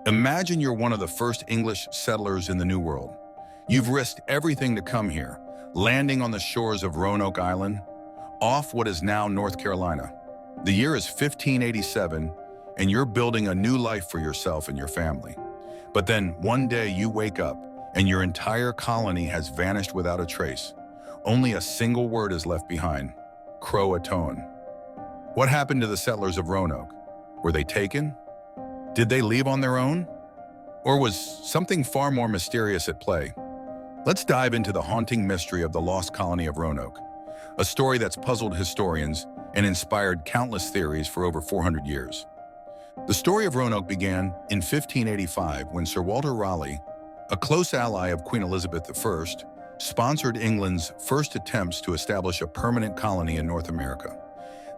Imagine you're one of the first English settlers in the New World. You've risked everything to come here, landing on the shores of Roanoke Island, off what is now North Carolina. The year is 1587, and you're building a new life for yourself and your family. But then one day you wake up, and your entire colony has vanished without a trace. Only a single word is left behind: Croatoan. What happened to the settlers of Roanoke? Were they taken? Did they leave on their own? Or was something far more mysterious at play? Let's dive into the haunting mystery of the lost colony of Roanoke, a story that's puzzled historians and inspired countless theories for over 400 years. The story of Roanoke began in 1585 when Sir Walter Raleigh, a close ally of Queen Elizabeth I, sponsored England's first attempts to establish a permanent colony in North America.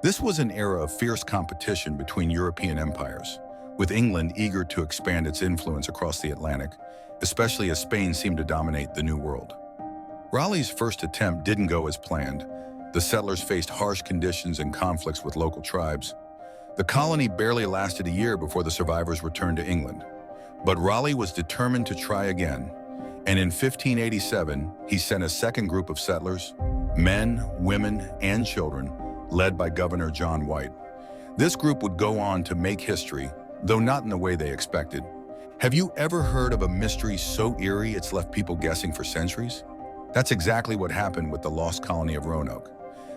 This was an era of fierce competition between European empires, with England eager to expand its influence across the Atlantic, especially as Spain seemed to dominate the New World. Raleigh's first attempt didn't go as planned. The settlers faced harsh conditions and conflicts with local tribes. The colony barely lasted a year before the survivors returned to England. But Raleigh was determined to try again, and in 1587, he sent a second group of settlers, men, women, and children, led by Governor John White. This group would go on to make history, though not in the way they expected. Have you ever heard of a mystery so eerie it's left people guessing for centuries? That's exactly what happened with the lost colony of Roanoke.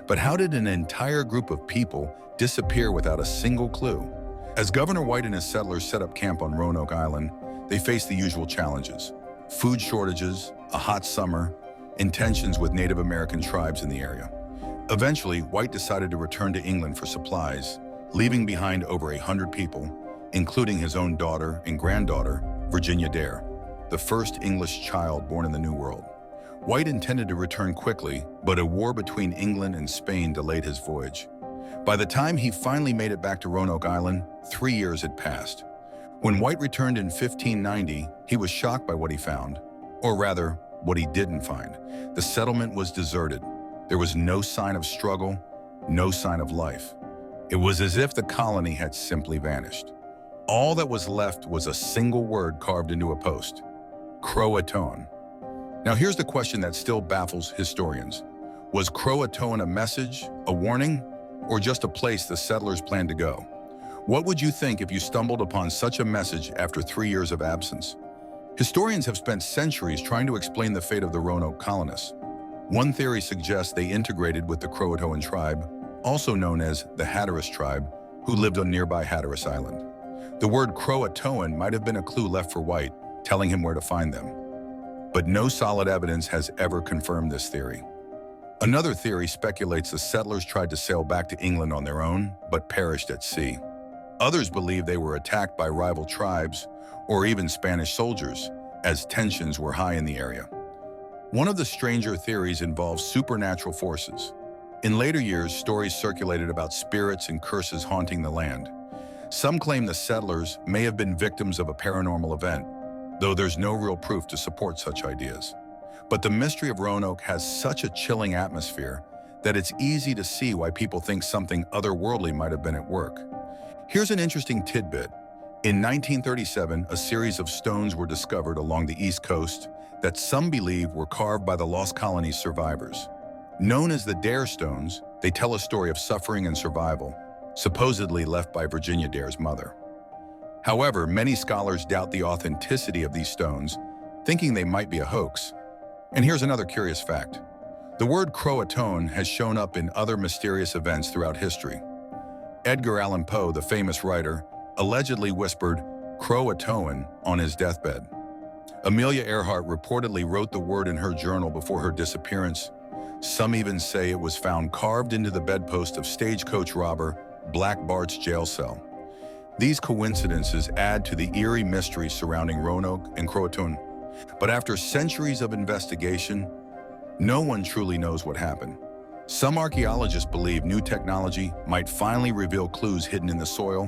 But how did an entire group of people disappear without a single clue? As Governor White and his settlers set up camp on Roanoke Island, they faced the usual challenges: food shortages, a hot summer, and tensions with Native American tribes in the area. Eventually, White decided to return to England for supplies, leaving behind over 100 people, including his own daughter and granddaughter, Virginia Dare, the first English child born in the New World. White intended to return quickly, but a war between England and Spain delayed his voyage. By the time he finally made it back to Roanoke Island, 3 years had passed. When White returned in 1590, he was shocked by what he found, or rather, what he didn't find. The settlement was deserted. There was no sign of struggle, no sign of life. It was as if the colony had simply vanished. All that was left was a single word carved into a post: Croatoan. Now here's the question that still baffles historians. Was Croatoan a message, a warning, or just a place the settlers planned to go? What would you think if you stumbled upon such a message after 3 years of absence? Historians have spent centuries trying to explain the fate of the Roanoke colonists. One theory suggests they integrated with the Croatoan tribe, also known as the Hatteras tribe, who lived on nearby Hatteras Island. The word Croatoan might have been a clue left for White, telling him where to find them. But no solid evidence has ever confirmed this theory. Another theory speculates the settlers tried to sail back to England on their own, but perished at sea. Others believe they were attacked by rival tribes, or even Spanish soldiers, as tensions were high in the area. One of the stranger theories involves supernatural forces. In later years, stories circulated about spirits and curses haunting the land. Some claim the settlers may have been victims of a paranormal event, though there's no real proof to support such ideas. But the mystery of Roanoke has such a chilling atmosphere that it's easy to see why people think something otherworldly might have been at work. Here's an interesting tidbit. In 1937, a series of stones were discovered along the East Coast that some believe were carved by the lost colony's survivors. Known as the Dare Stones, they tell a story of suffering and survival, supposedly left by Virginia Dare's mother. However, many scholars doubt the authenticity of these stones, thinking they might be a hoax. And here's another curious fact. The word Croatoan has shown up in other mysterious events throughout history. Edgar Allan Poe, the famous writer, allegedly whispered Croatoan on his deathbed. Amelia Earhart reportedly wrote the word in her journal before her disappearance. Some even say it was found carved into the bedpost of stagecoach robber Black Bart's jail cell. These coincidences add to the eerie mystery surrounding Roanoke and Croatoan. But after centuries of investigation, no one truly knows what happened. Some archaeologists believe new technology might finally reveal clues hidden in the soil,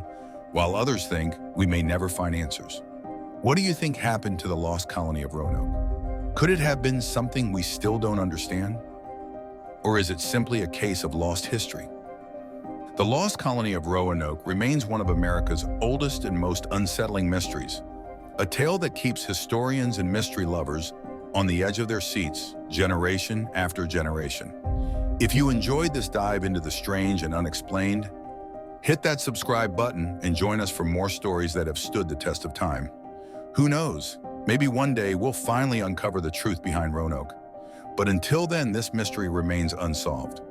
while others think we may never find answers. What do you think happened to the lost colony of Roanoke? Could it have been something we still don't understand? Or is it simply a case of lost history? The lost colony of Roanoke remains one of America's oldest and most unsettling mysteries. A tale that keeps historians and mystery lovers on the edge of their seats, generation after generation. If you enjoyed this dive into the strange and unexplained, hit that subscribe button and join us for more stories that have stood the test of time. Who knows? Maybe one day we'll finally uncover the truth behind Roanoke. But until then, this mystery remains unsolved.